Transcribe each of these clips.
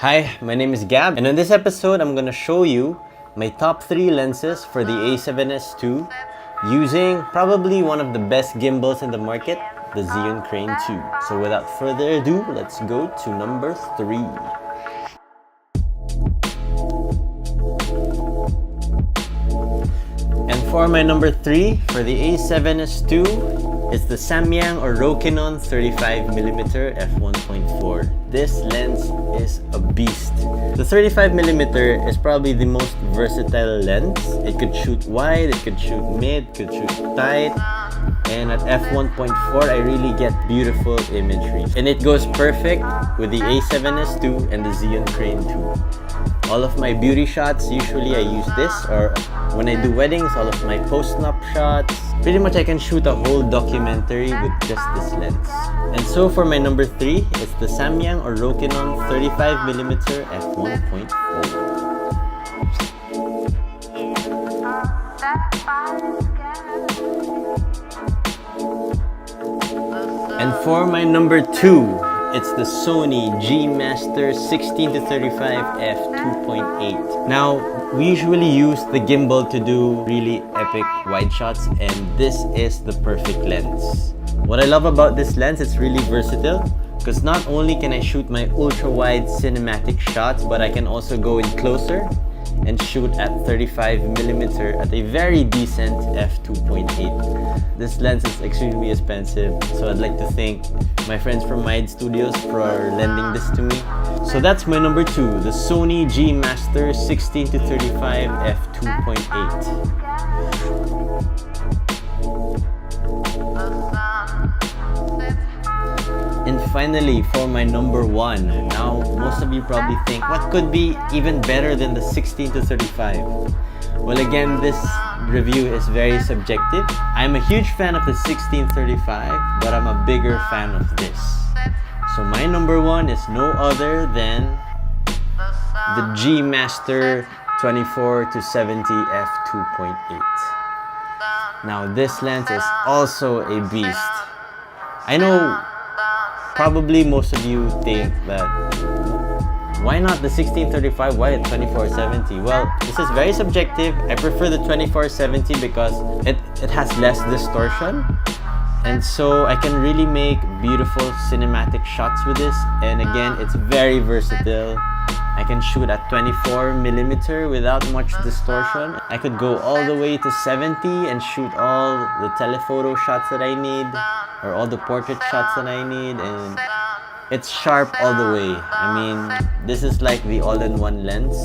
Hi, my name is Gab, and in this episode, I'm gonna show you my top 3 lenses for the A7S II using probably one of the best gimbals in the market, the Zhiyun Crane 2. So without further ado, let's go to number 3. And for my number 3, for the A7S II, it's the Samyang or Rokinon 35mm f1.4. This lens is a beast. The 35mm is probably the most versatile lens. It could shoot wide, it could shoot mid, could shoot tight. And at f1.4, I really get beautiful imagery. And it goes perfect with the A7S II and the Zhiyun Crane 2. All of my beauty shots, usually I use this, or when I do weddings, all of my post-nup shots. Pretty much I can shoot a whole documentary with just this lens. And so for my number 3, it's the Samyang or Rokinon 35mm f1.4. And for my number 2, it's the Sony G Master 16-35 f2.8. Now, we usually use the gimbal to do really epic wide shots, and this is the perfect lens. What I love about this lens, it's really versatile because not only can I shoot my ultra-wide cinematic shots, but I can also go in closer and shoot at 35mm at a very decent f2.8. This lens is extremely expensive, so I'd like to thank my friends from Mide Studios for lending this to me. So that's my number 2, the Sony G Master 16-35 f2.8. And finally, for my number 1. Now, most of you probably think, what could be even better than the 16-35? Well, again, this review is very subjective. I'm a huge fan of the 16-35, but I'm a bigger fan of this. So my number 1 is no other than the G Master 24-70 f2.8. Now, this lens is also a beast. I know probably most of you think that, why not the 16-35, why at 24-70? Well, this is very subjective. I prefer the 24-70 because it has less distortion. And so I can really make beautiful cinematic shots with this. And again, it's very versatile. I can shoot at 24mm without much distortion. I could go all the way to 70 and shoot all the telephoto shots that I need, or all the portrait shots that I need, and it's sharp all the way. I mean, this is like the all-in-one lens.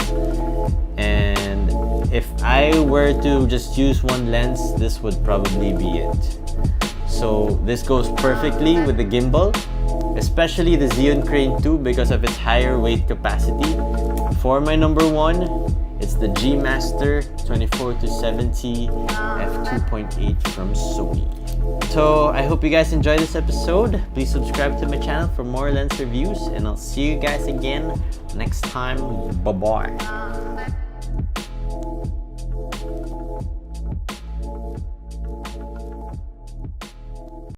And if I were to just use one lens, this would probably be it. So this goes perfectly with the gimbal, especially the Zhiyun Crane 2 because of its higher weight capacity. For my number 1, it's the G Master 24-70 f2.8 from Sony. So I hope you guys enjoyed this episode. Please subscribe to my channel for more lens reviews, and I'll see you guys again next time. Bye-bye.